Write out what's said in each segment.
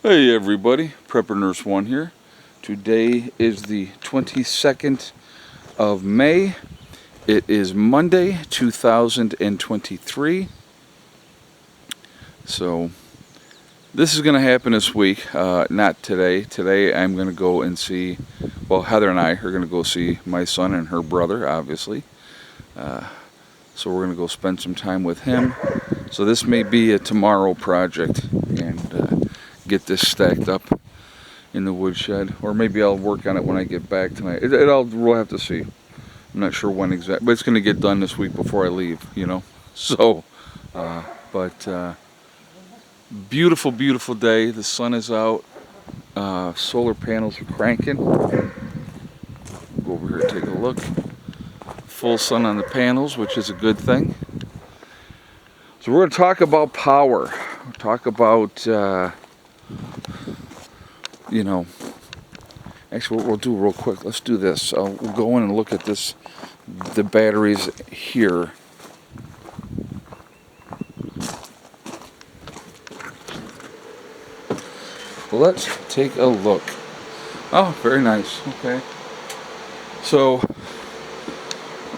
Hey everybody, Prepper Nurse 1 here. Today is the 22nd of May. It is Monday, 2023. So this is going to happen this week, not today. Today I'm going to go and see, well, Heather and I are going to go see my son and her brother, obviously. So we're going to go spend some time with him. So this may be a tomorrow project and get this stacked up in the woodshed, or maybe I'll work on it when I get back tonight. We'll have to see. I'm not sure when exactly, but it's going to get done this week before I leave, you know. So, beautiful, beautiful day. The sun is out. Solar panels are cranking. Go over here and take a look. Full sun on the panels, which is a good thing. So we're going to talk about power. We'll talk about you know, actually what we'll do real quick, let's do this. We'll go in and look at this, the batteries here. Let's take a look. Oh, very nice. Okay. So,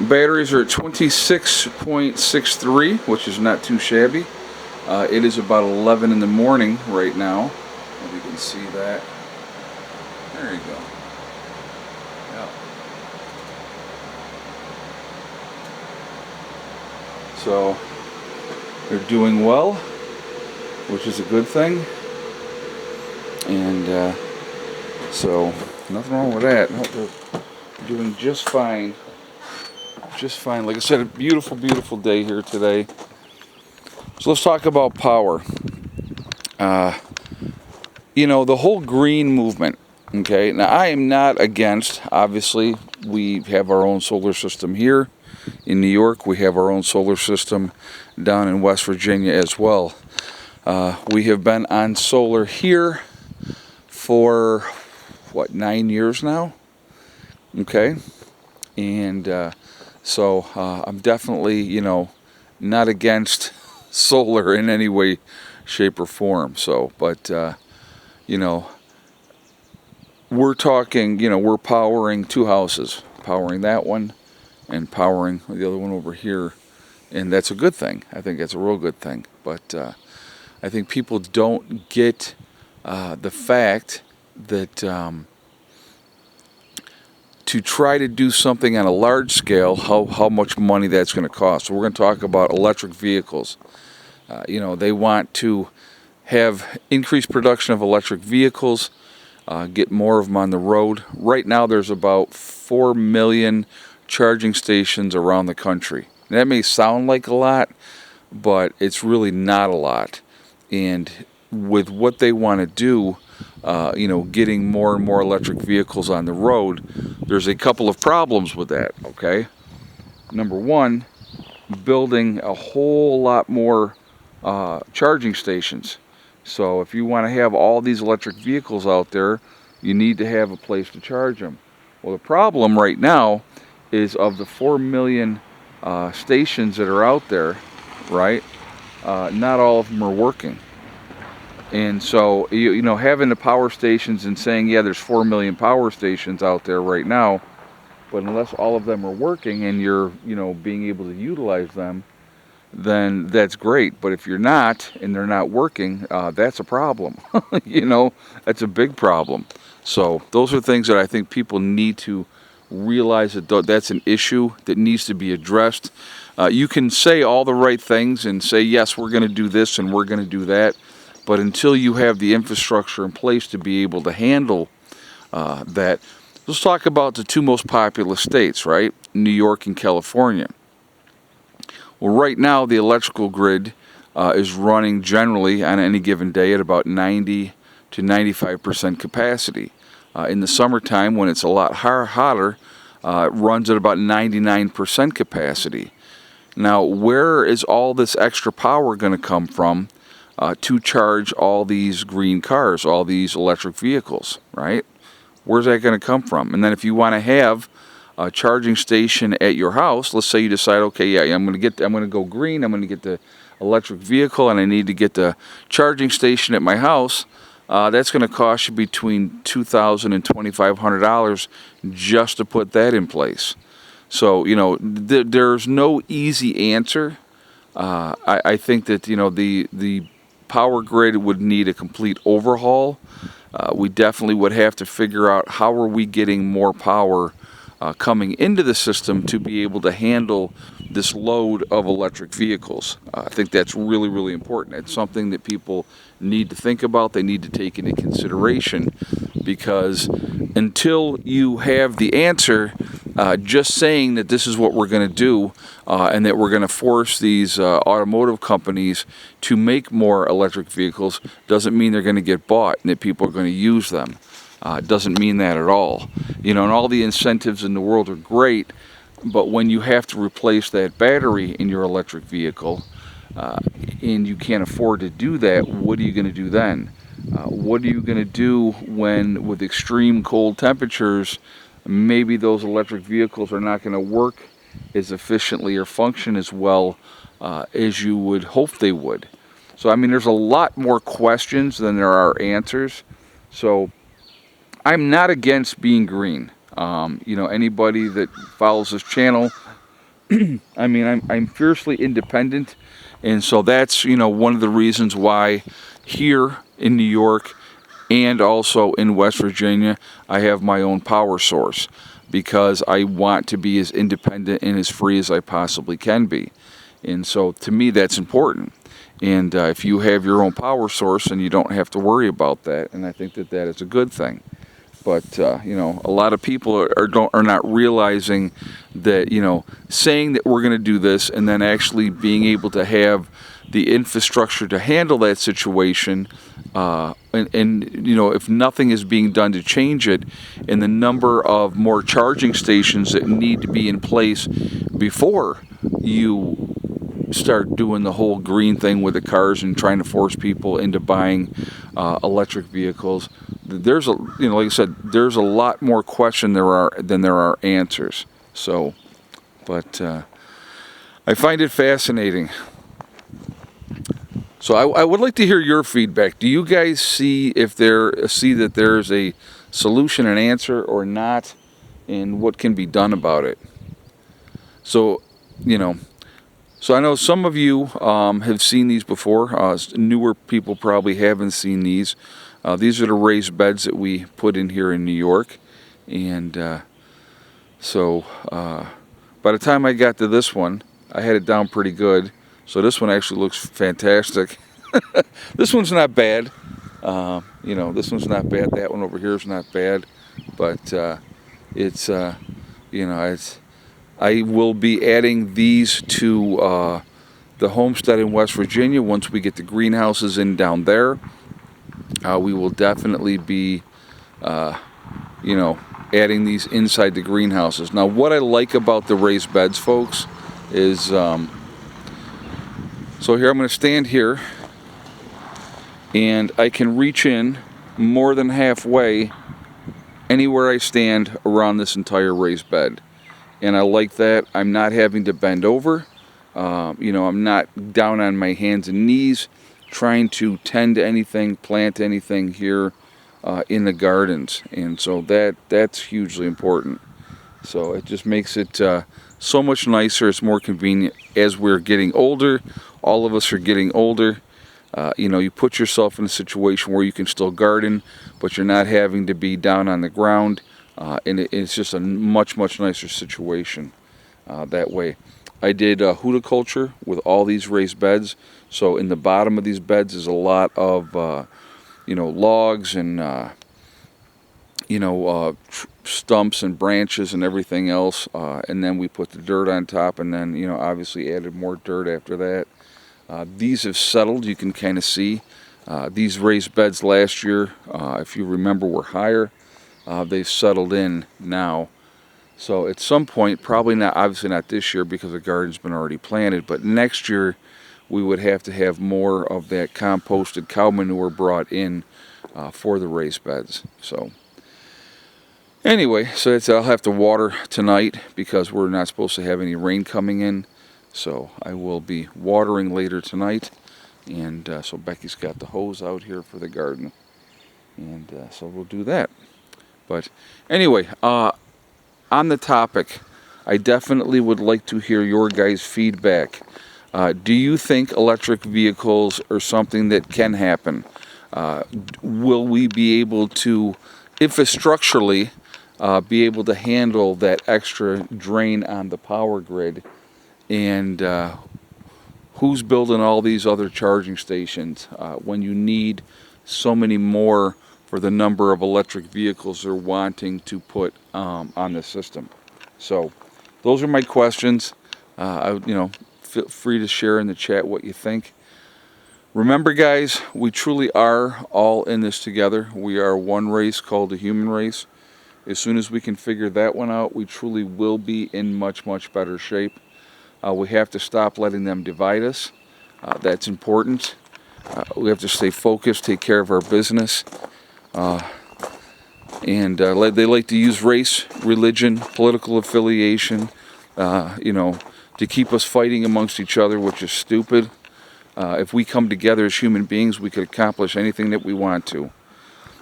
batteries are at 26.63, which is not too shabby. It is about 11 in the morning right now. If you can see that. There you go. Yeah. So they're doing well, which is a good thing. And so nothing wrong with that. No, they're doing just fine. Just fine. Like I said, a beautiful, beautiful day here today. So let's talk about power. You know, the whole green movement. Okay, now I am not against, obviously, we have our own solar system here in New York. We have our own solar system down in West Virginia as well. We have been on solar here for, what, 9 years now? Okay, and so I'm definitely, you know, not against solar in any way, shape, or form. So, but, you know, we're talking, you know, we're powering two houses, powering that one and powering the other one over here. And that's a good thing. I think that's a real good thing. But I think people don't get the fact that to try to do something on a large scale, how much money that's going to cost. So we're going to talk about electric vehicles. You know, they want to have increased production of electric vehicles, get more of them on the road. Right now there's about 4 million charging stations around the country. And that may sound like a lot, but it's really not a lot. And with what they want to do, you know, getting more and more electric vehicles on the road, there's a couple of problems with that, okay? Number one, building a whole lot more charging stations. So if you want to have all these electric vehicles out there, you need to have a place to charge them. Well, the problem right now is of the 4 million stations that are out there, right, not all of them are working. And so, you know, having the power stations and saying, yeah, there's 4 million power stations out there right now, but unless all of them are working and you're, you know, being able to utilize them, then that's great. But if you're not, and they're not working, that's a problem. You know, that's a big problem. So those are things that I think people need to realize that that's an issue that needs to be addressed. You can say all the right things and say, yes, we're going to do this and we're going to do that. But until you have the infrastructure in place to be able to handle that, let's talk about the two most populous states, right? New York and California. Well, right now, the electrical grid is running generally on any given day at about 90 to 95% capacity. In the summertime, when it's a lot hotter, it runs at about 99% capacity. Now, where is all this extra power going to come from to charge all these green cars, all these electric vehicles, right? Where's that going to come from? And then if you want to have a charging station at your house, let's say you decide, okay, yeah, I'm going to go green, I'm going to get the electric vehicle, and I need to get the charging station at my house. that's going to cost you between $2,000 and $2,500 just to put that in place. So, you know, there's no easy answer. I think that, you know, the power grid would need a complete overhaul. We definitely would have to figure out how are we getting more power coming into the system to be able to handle this load of electric vehicles. I think that's really, really important. It's something that people need to think about. They need to take into consideration, because until you have the answer, just saying that this is what we're going to do and that we're going to force these automotive companies to make more electric vehicles doesn't mean they're going to get bought and that people are going to use them. It doesn't mean that at all. You know, and all the incentives in the world are great, but when you have to replace that battery in your electric vehicle and you can't afford to do that, what are you going to do then? What are you going to do when, with extreme cold temperatures, maybe those electric vehicles are not going to work as efficiently or function as well as you would hope they would? So, I mean, there's a lot more questions than there are answers. So, I'm not against being green. You know, anybody that follows this channel, I mean, I'm fiercely independent, and so that's, you know, one of the reasons why here in New York and also in West Virginia I have my own power source, because I want to be as independent and as free as I possibly can be. And so to me that's important. And if you have your own power source, then you don't have to worry about that, and I think that that is a good thing. But you know, a lot of people are not realizing that, you know, saying that we're going to do this and then actually being able to have the infrastructure to handle that situation, and you know, if nothing is being done to change it, and the number of more charging stations that need to be in place before you start doing the whole green thing with the cars and trying to force people into buying electric vehicles, there's a, you know, like I said, there's a lot more question than there are answers. So, but I find it fascinating. So I would like to hear your feedback. Do you guys see that there's a solution, an answer, or not, and what can be done about it? So, you know. So I know some of you have seen these before. Newer people probably haven't seen these. These are the raised beds that we put in here in New York. And so by the time I got to this one, I had it down pretty good. So this one actually looks fantastic. This one's not bad. You know, this one's not bad. That one over here is not bad. But it's, you know, I will be adding these to the homestead in West Virginia once we get the greenhouses in down there. We will definitely be, you know, adding these inside the greenhouses. Now, what I like about the raised beds, folks, is, so here I'm going to stand here, and I can reach in more than halfway anywhere I stand around this entire raised bed. And I like that. I'm not having to bend over. You know, I'm not down on my hands and knees trying to tend to anything, plant anything here in the gardens. And so that's hugely important. So it just makes it so much nicer. It's more convenient as we're getting older. All of us are getting older. You know, you put yourself in a situation where you can still garden, but you're not having to be down on the ground. And it's just a much, much nicer situation that way. I did hudiculture with all these raised beds. So in the bottom of these beds is a lot of, you know, logs and, you know, stumps and branches and everything else. And then we put the dirt on top, and then, you know, obviously added more dirt after that. These have settled, you can kind of see. These raised beds last year, if you remember, were higher. They've settled in now. So at some point, probably not, obviously not this year because the garden's been already planted, but next year we would have to have more of that composted cow manure brought in for the raised beds. So anyway, so I'll have to water tonight because we're not supposed to have any rain coming in. So I will be watering later tonight. And so Becky's got the hose out here for the garden. And so we'll do that. But anyway, on the topic, I definitely would like to hear your guys' feedback. Do you think electric vehicles are something that can happen? Will we be able to, infrastructurally, be able to handle that extra drain on the power grid? And who's building all these other charging stations when you need so many more for the number of electric vehicles they're wanting to put on the system? So those are my questions. Feel free to share in the chat what you think. Remember, guys, we truly are all in this together. We are one race called the human race. As soon as we can figure that one out, we truly will be in much, much better shape. We have to stop letting them divide us. That's important. We have to stay focused, take care of our business. And they like to use race, religion, political affiliation, to keep us fighting amongst each other, which is stupid. If we come together as human beings, we could accomplish anything that we want to.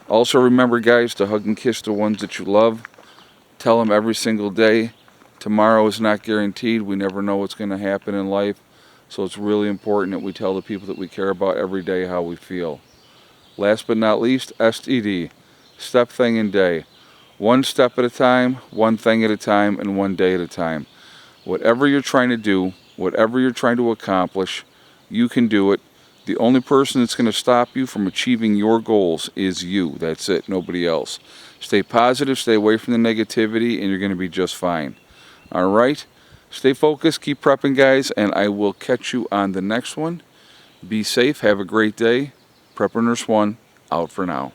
Also remember, guys, to hug and kiss the ones that you love. Tell them every single day, tomorrow is not guaranteed. We never know what's going to happen in life. So it's really important that we tell the people that we care about every day how we feel. Last but not least, STD. Step, thing, and day. One step at a time, one thing at a time, and one day at a time. Whatever you're trying to do, whatever you're trying to accomplish, you can do it. The only person that's going to stop you from achieving your goals is you. That's it, nobody else. Stay positive, stay away from the negativity, and you're going to be just fine. All right? Stay focused, keep prepping, guys, and I will catch you on the next one. Be safe, have a great day. Prepper Nurse 1, out for now.